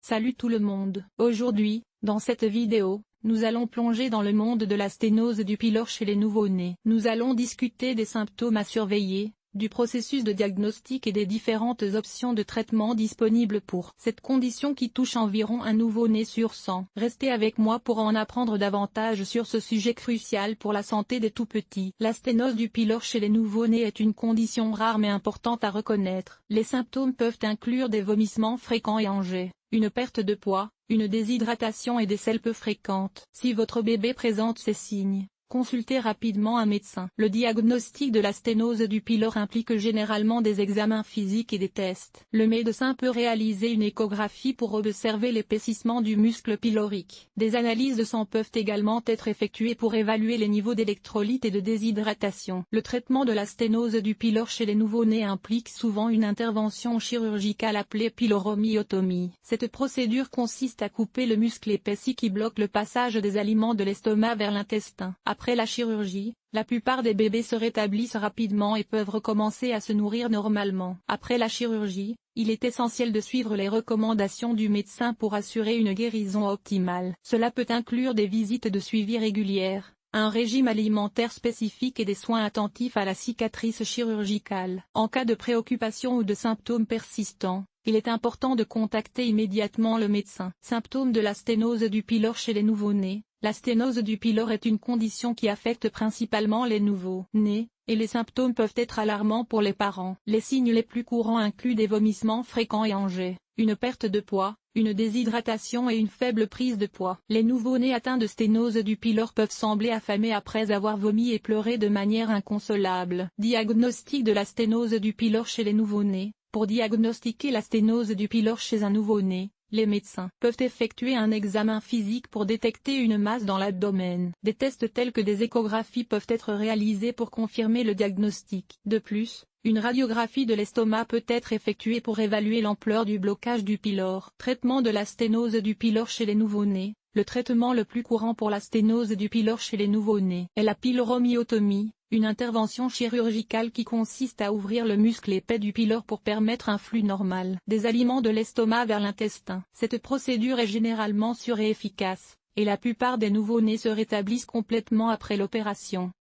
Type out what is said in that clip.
Salut tout le monde. Aujourd'hui, dans cette vidéo, nous allons plonger dans le monde de la sténose du pylore chez les nouveau-nés. Nous allons discuter des symptômes à surveiller, du processus de diagnostic et des différentes options de traitement disponibles pour cette condition qui touche environ un nouveau-né sur 100. Restez avec moi pour en apprendre davantage sur ce sujet crucial pour la santé des tout-petits. La sténose du pylore chez les nouveau-nés est une condition rare mais importante à reconnaître. Les symptômes peuvent inclure des vomissements fréquents et enjeux, une perte de poids, une déshydratation et des selles peu fréquentes. Si votre bébé présente ces signes, consultez rapidement un médecin. Le diagnostic de la sténose du pylore implique généralement des examens physiques et des tests. Le médecin peut réaliser une échographie pour observer l'épaississement du muscle pylorique. Des analyses de sang peuvent également être effectuées pour évaluer les niveaux d'électrolytes et de déshydratation. Le traitement de la sténose du pylore chez les nouveau-nés implique souvent une intervention chirurgicale appelée pyloromyotomie. Cette procédure consiste à couper le muscle épaissi qui bloque le passage des aliments de l'estomac vers l'intestin. Après la chirurgie, la plupart des bébés se rétablissent rapidement et peuvent recommencer à se nourrir normalement. Après la chirurgie, il est essentiel de suivre les recommandations du médecin pour assurer une guérison optimale. Cela peut inclure des visites de suivi régulières, un régime alimentaire spécifique et des soins attentifs à la cicatrice chirurgicale. En cas de préoccupation ou de symptômes persistants, il est important de contacter immédiatement le médecin. Symptômes de la sténose du pylore chez les nouveau-nés. La sténose du pylore est une condition qui affecte principalement les nouveau-nés, et les symptômes peuvent être alarmants pour les parents. Les signes les plus courants incluent des vomissements fréquents et enjeux, une perte de poids, une déshydratation et une faible prise de poids. Les nouveau-nés atteints de sténose du pylore peuvent sembler affamés après avoir vomi et pleuré de manière inconsolable. Diagnostic de la sténose du pylore chez les nouveau-nés. Pour diagnostiquer la sténose du pylore chez un nouveau-né, les médecins peuvent effectuer un examen physique pour détecter une masse dans l'abdomen. Des tests tels que des échographies peuvent être réalisés pour confirmer le diagnostic. De plus, une radiographie de l'estomac peut être effectuée pour évaluer l'ampleur du blocage du pylore. Traitement de la sténose du pylore chez les nouveau-nés. Le traitement le plus courant pour la sténose du pylore chez les nouveau-nés est la pyloromyotomie, une intervention chirurgicale qui consiste à ouvrir le muscle épais du pylore pour permettre un flux normal des aliments de l'estomac vers l'intestin. Cette procédure est généralement sûre et efficace, et la plupart des nouveau-nés se rétablissent complètement après l'opération.